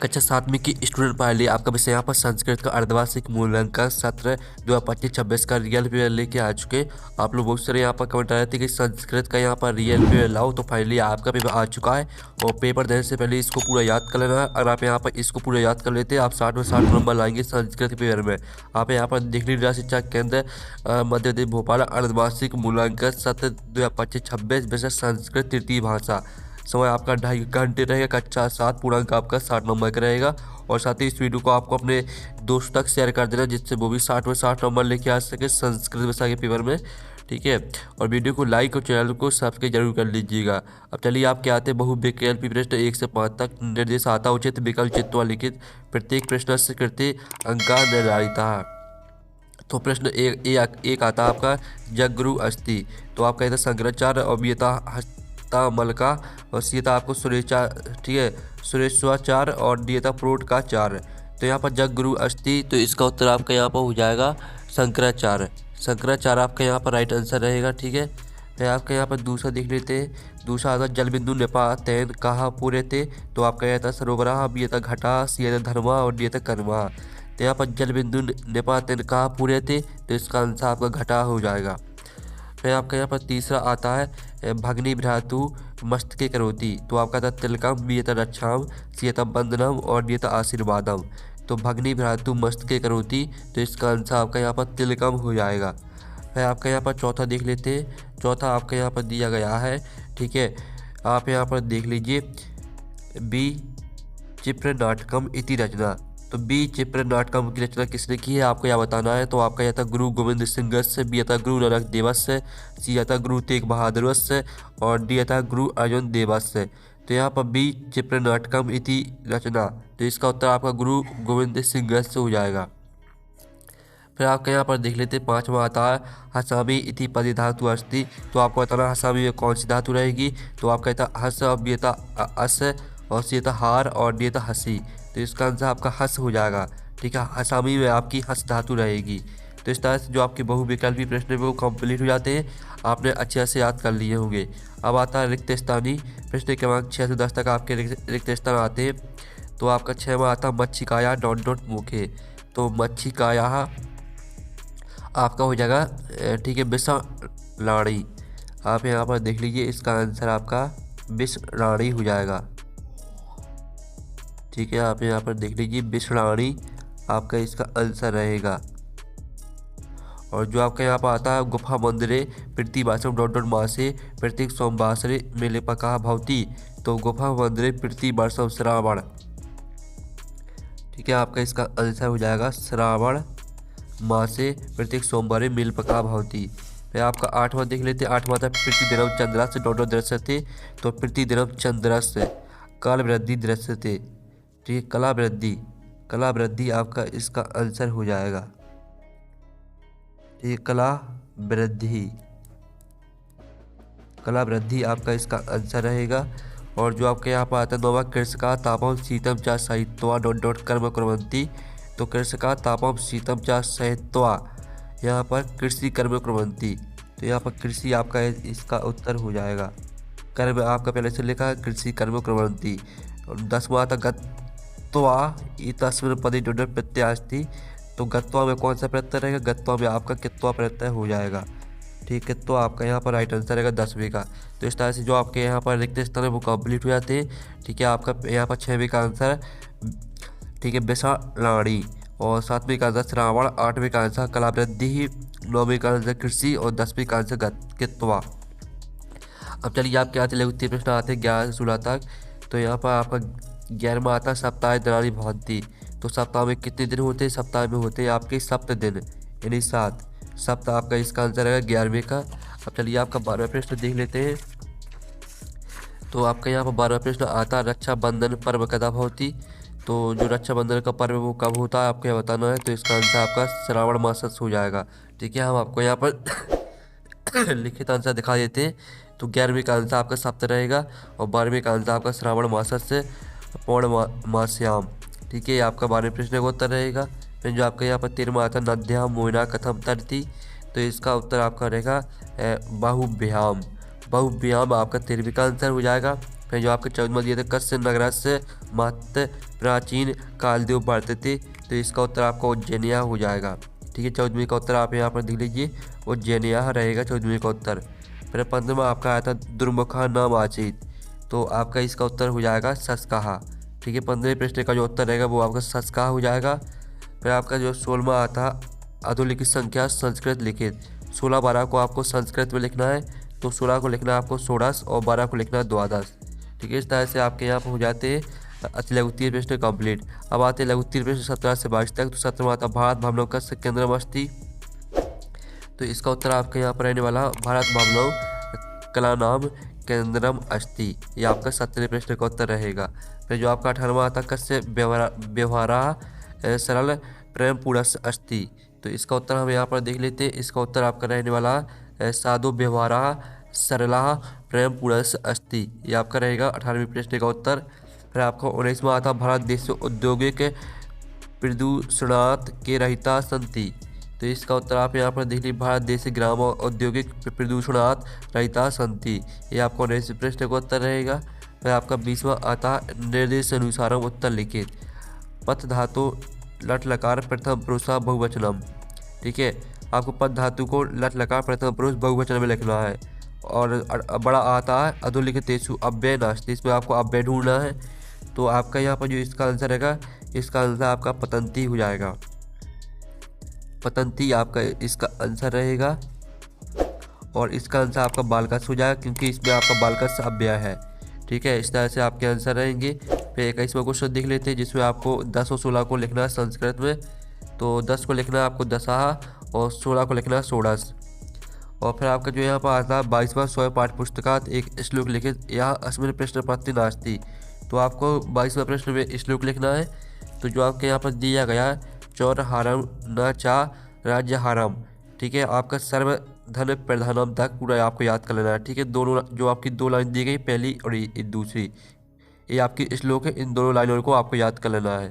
कक्षा 7वीं की स्टूडेंट पढ़ लिया। आपका विषय यहाँ पर संस्कृत का अर्धवार्षिक मूल्यांकन सत्र 2025-26 का रियल पेपर लेके आ चुके। आप लोग बहुत सारे यहाँ पर कमेंट आ रहे थे कि संस्कृत का यहाँ पर रियल पेपर लाओ, तो फाइनली आपका पेपर आ चुका है। और पेपर देने से पहले इसको पूरा याद कर लेना है। अगर आप यहाँ पर इसको पूरा याद कर लेते हैं, आप 60 में 60 नंबर लाएंगे संस्कृत के पेपर में। आप यहाँ पर देख लीजिए शिक्षा केंद्र मध्य प्रदेश भोपाल अर्धवार्षिक मूल्यांकन सत्र 2025-26 विषय संस्कृत तृतीय भाषा। समय आपका 2.5 घंटे रहेगा। कक्षा 7 पूर्णांक आपका 60 नंबर का रहेगा। और साथ ही इस वीडियो को आपको अपने दोस्तों तक शेयर कर देना, जिससे वो भी 60 में 60 नंबर लेके आ सके संस्कृत विषय के पेपर में। ठीक है, और वीडियो को लाइक और चैनल को सब्सक्राइब जरूर कर लीजिएगा। अब चलिए आपके आते बहुविकल्पी प्रश्न 1 से 5 तक। निर्देश आता उचित विकल्प चित्वा लिखित प्रत्येक प्रश्न से कृत्य अंका निर्धारित है। तो प्रश्न एक आता है आपका जगगुरु अस्ति। तो आपका ये था शंकराचार्य और बी था हस्तामलका और सी था आपको सुरेशाचार्य। ठीक है, सुरेश्वराचार्य और डी था प्रोटकाचार्य। तो यहाँ पर जगगुरु अस्ति, तो इसका उत्तर आपका यहाँ पर हो जाएगा शंकराचार्य। शंकराचार्य आपका यहाँ पर राइट आंसर रहेगा। ठीक है, फिर आपका यहाँ पर दूसरा देख लेते हैं। दूसरा आता जल बिंदु निपातैन कहाँ पूरे थे। तो आपका यह था सरोवरा, बी था घटा, सी था धर्मा और डी था कर्मा। तो यहाँ पर जल बिंदु निपातन कहाँ पूरे थे, तो इसका आंसर आपका घटा हो जाएगा। फिर आपका यहाँ पर तीसरा आता है भगनी भ्रातु मस्तके करोति। तो आपका था तिलकम, बी था रक्षाम, सी था बंदनम और डी था आशीर्वादम। तो भगनी भ्रातु मस्तके करोति, तो इसका आंसर आपका यहाँ पर तिलकम हो जाएगा। फिर आपका यहाँ पर चौथा देख लेते हैं। चौथा आपका यहाँ पर दिया गया है। ठीक है, आप यहाँ पर देख लीजिए बी चिप्र नाटकम इति रचना। तो बी चिप्र नाटकम की रचना किसने की है, आपको यह बताना है। तो आपका यह था गुरु गोविंद सिंह से, बी था गुरु नानक देवस से, सी था गुरु तेग बहादुर से और डी था गुरु अर्जुन देवस से। तो यहाँ पर बी चिप्र नाटकम इति रचना, तो इसका उत्तर आपका गुरु गोविंद सिंह से हो जाएगा। फिर आपका यहाँ पर देख लेते हैं पाँचवा आता है हसामी इति पदि धातु अस्ति। तो आपको बताना हसामी में कौन सी धातु रहेगी। तो आपका था हस और बी था अस और सी था हार और डी था हसी। तो इसका आंसर आपका हस हो जाएगा। ठीक है, हसामी में आपकी हस धातु रहेगी। तो इस तरह से जो आपके बहुविकल्पी प्रश्न है वो कंप्लीट हो जाते हैं। आपने अच्छे से याद कर लिए होंगे। अब आता है रिक्त स्थानी। प्रश्न क्रमांक 6 से 10 तक आपके रिक्त स्थान आते हैं। तो आपका 6वां आता मच्छिकाया डॉट डॉट मुखे। तो मच्छिकाया आपका हो जाएगा ठीक है विषराणी। आप यहाँ पर देख लीजिए, इसका आंसर आपका विषराणी हो जाएगा। ठीक है, आप यहाँ पर देख लीजिए विषराणी आपका इसका आंसर रहेगा। और जो आपका यहाँ पर आता है गुफा मंदिरे प्रतिवासम डॉट डॉट मासे प्रत्येक सोमवासरे मेले पका भवती। तो गुफा मंदिरे प्रतिवर्षम श्रावण। ठीक है, आपका इसका आंसर हो जाएगा श्रावण मासे प्रत्येक सोमवार मेल पका भवती। फिर आपका 8वां देख लेते हैं। 8वां था प्रतिदिनम चंद्रस्य डॉट डॉट दृश्यते। तो प्रतिदिनम चंद्रस्य काल वृद्धि दृश्यते। ठीक है, कला वृद्धि आपका इसका आंसर हो जाएगा। ठीक है, कला वृद्धि आपका इसका आंसर रहेगा। और जो आपके यहाँ पर आता है 9वां कृषका तापम शीतम चा साहित्वा डॉट डॉट कर्म कुर्वन्ति। तो कृषका तापम शीतम चा साहित्वा, यहाँ पर कृषि कर्म कुर्वन्ति। तो यहाँ पर कृषि आपका इसका उत्तर हो जाएगा। कर्म आपका पहले से लिखा है कृषि कर्म कुर्वन्ति। और 10वां आता गत्वा इतस्मिन् पदे डॉट डॉट प्रत्यय अस्ति। तो गत्वा में कौन सा प्रत्यय रहेगा, गत्वा में आपका कित्वा प्रत्यय हो जाएगा। ठीक है, तो आपका यहाँ पर राइट आंसर रहेगा 10वीं का। तो इस तरह से जो आपके यहाँ पर रिक्त स्थान है वो कंप्लीट हो जाते हैं। ठीक है, आपका यहाँ पर 6वीं का आंसर ठीक है विषराणी और 7वीं का आंसर श्रावण, 8वीं का आंसर कला वृद्धि, 9वीं का आंसर कृषि और 10वीं का आंसर कित्वा। अब चलिए आपके यहाँ से लघु प्रश्न आते हैं 11 से 16 तक। तो यहाँ पर आपका 11वां आता है सप्ताह दिनानि भवन्ति। तो सप्ताह में कितने दिन होते हैं, सप्ताह में होते हैं आपके 7 दिन यानी 7 सप्ताह। आपका इसका आंसर है 11वें का। अब चलिए आपका 12वां प्रश्न देख लेते हैं। तो आपका यहाँ पर 12वां प्रश्न आता है रक्षाबंधन पर्व कदा भवति। तो जो रक्षाबंधन का पर्व वो कब होता है आपको बताना है। तो इसका आंसर आपका श्रावण मास हो जाएगा। ठीक है, हम आपको यहाँ पर लिखित आंसर दिखा देते हैं। तो 11वीं का आंसर आपका सप्त रहेगा और 12वीं का आंसर आपका श्रावण मास से पौर्णमास्याम। ठीक है, आपका 12वें प्रश्न का उत्तर रहेगा। फिर जो आपका यहाँ पर 13वां आता है नद्याम मोहिना कथम तरती। तो इसका उत्तर आपका रहेगा बहुभ्याम। आपका 13वीं का आंसर हो जाएगा। फिर जो आपके 14वां दिया था कस्य नगरस्य महत्व प्राचीन कालदेव वर्तते, तो इसका उत्तर आपका उज्जैनिया हो जाएगा। ठीक है, 14वीं का उत्तर आप यहाँ पर देख लीजिए, उज्जैनिया रहेगा 14वीं का उत्तर। फिर 15वां आपका आया था दुर्मुखा नाम आचेत, तो आपका इसका उत्तर हो जाएगा सस्काहा। ठीक है, 15वें प्रश्न का जो उत्तर रहेगा वो आपका सस्काहा हो जाएगा। फिर आपका जो 16वां आता अधोलिखित संख्या संस्कृत लिखित, 16 12 को आपको संस्कृत में लिखना है, तो 16 को लिखना है आपको षोडश और 12 को लिखना है द्वादश। ठीक है, इस तरह से आपके यहाँ पर हो जाते हैं अति लघु उत्तीर्ण प्रश्न कंप्लीट। अब आते हैं लघु उत्तीर्ण प्रश्न 17 से 22 तक। तो 17वां आता भारत भवनों का केंद्रम अस्ति, तो इसका उत्तर आपके यहाँ पर रहने वाला भारत भवनों कला नाम केंद्रम अस्ति, ये आपका 17वें प्रश्न का उत्तर रहेगा। फिर जो आपका 18वां आता कस्य व्यवहारा सरल प्रेम पुरस अस्ति, तो इसका उत्तर हम यहाँ पर देख लेते हैं। इसका उत्तर आपका रहने वाला साधु व्यवहारा सरला प्रेम पुरस अस्ति, ये आपका रहेगा 18वें प्रश्न का उत्तर। फिर आपका 19वां आता भारत देश औद्योगिक प्रदूषणात् के रहिता संति, तो इसका उत्तर आप यहाँ पर देख लीजिए, भारत देश ग्राम और औद्योगिक प्रदूषणात् रहिता संति, ये आपका 19वें प्रश्न का उत्तर रहेगा। फिर आपका 20वां आता निर्देश अनुसारम उत्तर लिखित, पथ धातु लट लकार प्रथम पुरुषा बहुवचनम। ठीक है, आपको पद धातु को लट लकार प्रथम पुरुष बहुवचन में लिखना है। और बड़ा आता है अधोलिखितेषु अव्यय नास्ति, इसमें आपको अव्यय ढूंढना है, तो आपका यहाँ पर जो इसका आंसर रहेगा, इसका आंसर आपका पतंती हो जाएगा। पतंती आपका इसका आंसर रहेगा, और इसका आंसर आपका बालकस हो जाएगा, क्योंकि इसमें आपका बालकस अव्यय है। ठीक है, इस तरह से आपके आंसर रहेंगे। फिर 21वां क्वेश्चन देख लेते हैं, जिसमें आपको 10 और 16 को लिखना है संस्कृत में। तो 10 को लिखना है आपको दशहा और 16 को लिखना है षोडश। और फिर आपका जो यहाँ पर आता है 22वां स्वयं पाठ्य पुस्तकात एक श्लोक लिखित, यहाँ अस्मिन् प्रश्न पत्ति नास्ति, तो आपको 22वां प्रश्न में श्लोक लिखना है। तो जो आपके यहाँ पर दिया गया है चौरहारम न चा राज्यहारम, ठीक है, आपका सर्व धन प्रधानम तक पूरा आपको याद कर लेना है। ठीक है, दोनों जो आपकी 2 लाइन दी गई, पहली और ये दूसरी, ये आपकी श्लोक है, इन दोनों लाइनों को आपको याद कर लेना है।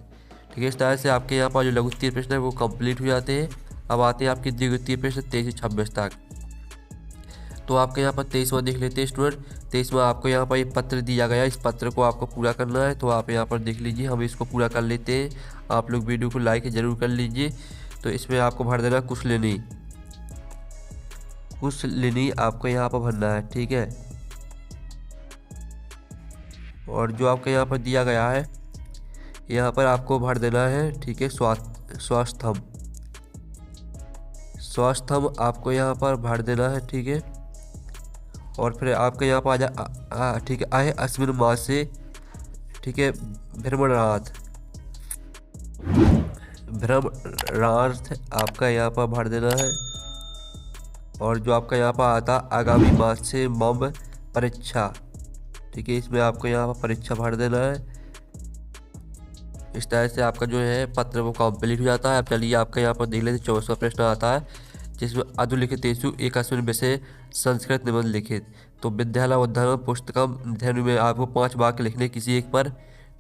ठीक है, इस तरह से आपके यहाँ पर जो लघु उत्तीर्ण प्रश्न है वो कंप्लीट हो जाते हैं। अब आते हैं आपकी दीर्घ उत्तीर्ण प्रश्न 23 से 26 तक। तो आपके यहाँ पर 23वां देख लेते हैं स्टूडेंट। 23वां आपको यहाँ पर एक पत्र दिया गया है, इस पत्र को आपको पूरा करना है, तो आप यहाँ पर देख लीजिए, हम इसको पूरा कर लेते हैं। आप लोग वीडियो को लाइक जरूर कर लीजिए। तो इसमें आपको भर देना कुशलिनी, कुशलिनी आपको यहाँ पर भरना है। ठीक है, और जो आपके यहाँ पर दिया गया है, यहाँ पर आपको भर देना है। ठीक है, स्वास्थ्यम, स्वास्थ्यम आपको यहाँ पर भर देना है। ठीक है, और फिर आपके यहाँ पर आ जा, ठीक है, आए अस्मिन मासे, ठीक है, भ्रमणार्थ, भ्रमणार्थ आपका यहाँ पर भर देना है। और जो आपका यहाँ पर आता आगामी मास से मम परीक्षा, ठीक है, इसमें आपको यहाँ पर परीक्षा भर देना है। इस तरह से आपका जो है पत्र वो कंप्लीट हो जाता है। अब चलिए आपका यहाँ पर देख लेते 24वां प्रश्न आता है, जिसमें अधोलिखितेषु एकस्मिन् विषय संस्कृत निबंध लिखित, तो विद्यालय उद्धरण पुस्तकम धेनु में आपको 5 वाक्य लिखने किसी एक पर।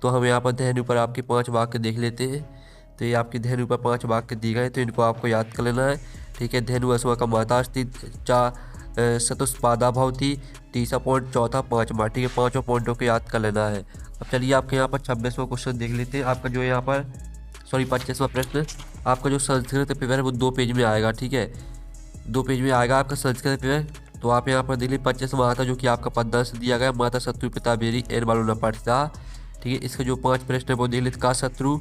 तो हम यहाँ पर धेनु पर आपके 5 वाक्य देख लेते हैं। तो ये आपकी धेनु पर 5 वाक्य दिए गए, तो इनको आपको याद कर लेना है। ठीक है, धेनु अस्मा का माता अस्ति चा चतुष्पादा भवती, तीसरा पॉइंट, चौथा 5वां। ठीक है, 5 पॉइंटों को याद कर लेना है। अब चलिए आपके यहाँ पर 26वां क्वेश्चन देख लेते हैं। आपका जो यहाँ पर 25वां प्रश्न, आपका जो संस्कृत पेपर है वो 2 पेज में आएगा। ठीक है, 2 पेज में आएगा आपका संस्कृत पेपर। तो आप यहाँ पर देख लीजिए 25वां आता, जो कि आपका पद्मा से दिया गया, माता शत्रु पिता बेरी एन बालो न पढ़ता। ठीक है, इसका जो 5 प्रश्न है वो देख लेते, का शत्रु,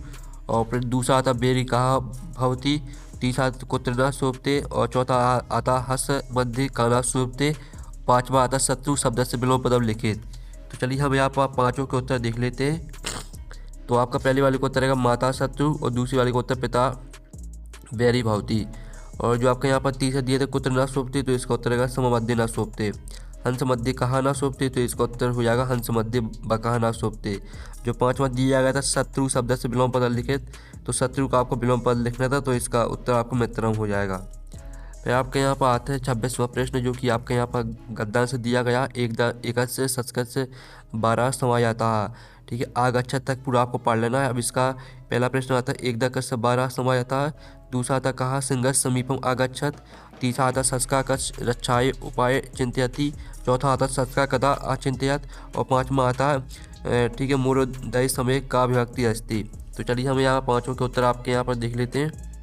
और फिर दूसरा आता बेरी कहा भवती, तीसरा कुत्र न सोपते, और चौथा आता हस मध्य काना सोपते, 5वां आता शत्रु शब्द से विलोम पदम लिखित। तो चलिए हम यहाँ पर 5 के उत्तर देख लेते हैं। तो आपका पहले वाले को उत्तर रहेगा माता शत्रु, और दूसरी वाले को उत्तर पिता बैरी भवती, और जो आपका यहाँ पर तीसरा दिए थे कुत्र न सोपते, तो इसका उत्तर रहेगा सममध्य न सोपते। हंस मध्य कहा ना सोपते, तो इसका उत्तर हो जाएगा हंस मध्य बकहा ना सोपते। जो 5वां दिया गया था शत्रु शब्द से विलोम पद लिखित, तो शत्रु का आपको विलोम पद लिखना था, तो इसका उत्तर आपको मित्रम हो जाएगा। फिर आपके यहाँ पर आते हैं 26वां प्रश्न, जो कि आपके यहाँ पर गद्दान से दिया गया, एक से संस्कृत से 12 समाज आता है। ठीक है, आगच्छत तक पूरा आपको पढ़ लेना है। अब इसका पहला प्रश्न आता है एक दक से 12 समाज आता है, दूसरा आता कहा सिंगस समीपम आगच्छत, तीसरा आता संस्कार कच रक्षाए उपाय चिंतयति, चौथा आता संस्कार कदा अचिंतयत, और 5वां आता है ठीक है, मूर्धन्य समय का विभक्ति अस्ति। तो चलिए हम यहाँ पाँचों के उत्तर आपके यहाँ पर देख लेते हैं।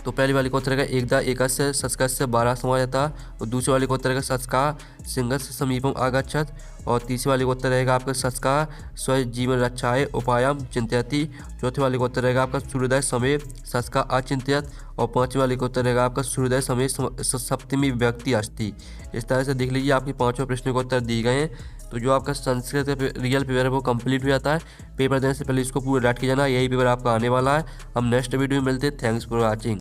तो पहली वाली का उत्तर रहेगा एकदा एकस्य शतकस्य 12 समायता, और दूसरी वाली का उत्तर रहेगा शतका सिंहस्य समीपम आगच्छत, और तीसरी वाली का उत्तर रहेगा आपका शतका स्वजीवन रक्षाए उपायम चिंतयति, चौथी वाली का उत्तर रहेगा आपका सूर्योदय समय शतका अचिंत्यत, और पांचवी वाली का उत्तर रहेगा आपका सूर्योदय समय सप्तमी विभक्ति अस्ति। इस तरह से देख लीजिए आपके पाँचों प्रश्नों के उत्तर दिए गए हैं। तो जो आपका संस्कृत का रियल पेपर है वो कंप्लीट हो जाता है। पेपर देने से पहले इसको पूरा रट के जाना, यही पेपर आपका आने वाला है। हम नेक्स्ट वीडियो में मिलते हैं। Thanks for watching.